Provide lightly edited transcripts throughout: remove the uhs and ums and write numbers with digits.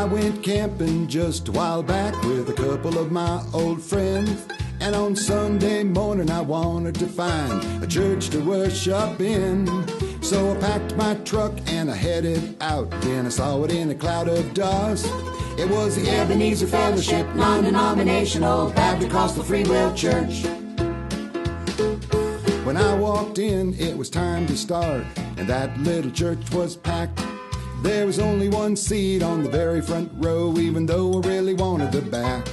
went camping just a while back with a couple of my old friends. And on Sunday morning I wanted to find a church to worship in. So I packed my truck and I headed out. Then I saw it in a cloud of dust. It was the Ebenezer Fellowship, non-denominational Baptist Free Will Church. When I walked in, it was time to start, and that little church was packed. There was only one seat on the very front row, even though I really wanted the back.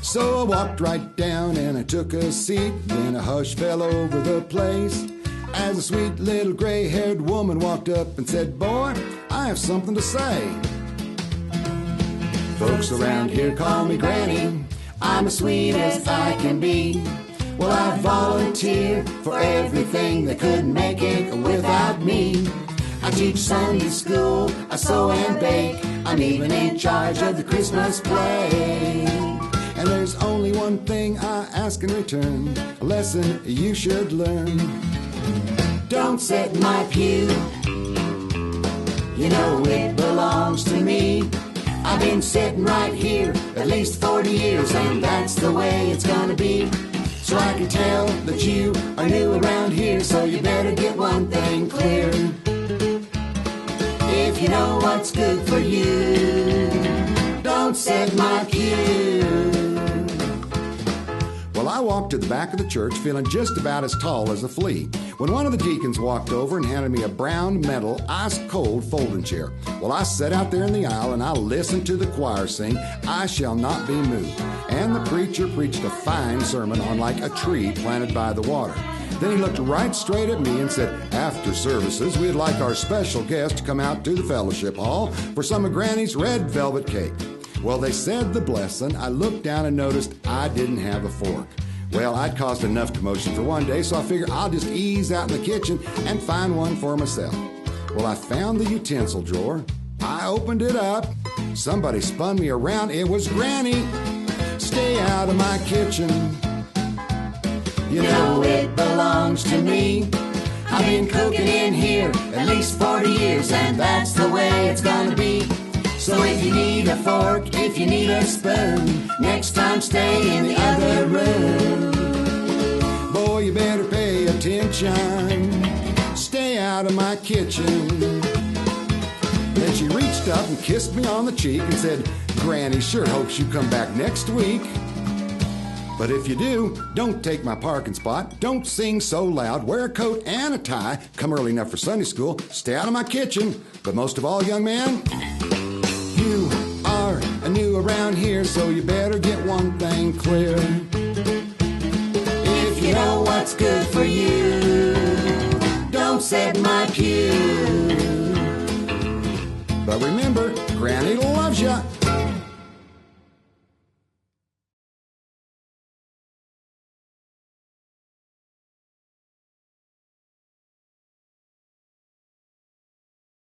So I walked right down and I took a seat. Then a hush fell over the place as a sweet little gray-haired woman walked up and said, "Boy, I have something to say. Folks around here call me Granny. I'm as sweet as I can be. Well, I volunteer for everything. They couldn't make it without me. I teach Sunday school, I sew and bake. I'm even in charge of the Christmas play. And there's only one thing I ask in return, a lesson you should learn. Don't sit in my pew. You know it belongs to me. I've been sitting right here at least 40 years, and that's the way it's gonna be. So I can tell that you are new around here, so you better get one thing clear. If you know what's good for you, don't sit in my pew. Well, I walked to the back of the church feeling just about as tall as a flea when one of the deacons walked over and handed me a brown metal, ice-cold folding chair. Well, I sat out there in the aisle and I listened to the choir sing, "I Shall Not Be Moved." And the preacher preached a fine sermon on like a tree planted by the water. Then he looked right straight at me and said, "After services, we'd like our special guest to come out to the fellowship hall for some of Granny's red velvet cake." Well, they said the blessing. I looked down and noticed I didn't have a fork. Well, I'd caused enough commotion for one day, so I figured I'll just ease out in the kitchen and find one for myself. Well, I found the utensil drawer. I opened it up. Somebody spun me around. It was Granny. "Stay out of my kitchen. You know it belongs to me. I've been cooking in here at least 40 years, and that's the way it's gonna be. So if you need a fork, if you need a spoon, next time stay in the other room. Boy, you better pay attention. Stay out of my kitchen." Then she reached up and kissed me on the cheek and said, "Granny sure hopes you come back next week. But if you do, don't take my parking spot. Don't sing so loud. Wear a coat and a tie. Come early enough for Sunday school. Stay out of my kitchen. But most of all, young man, you are new around here, so you better get one thing clear. If you know what's good for you, don't sit in my pew. But remember, Granny loves ya.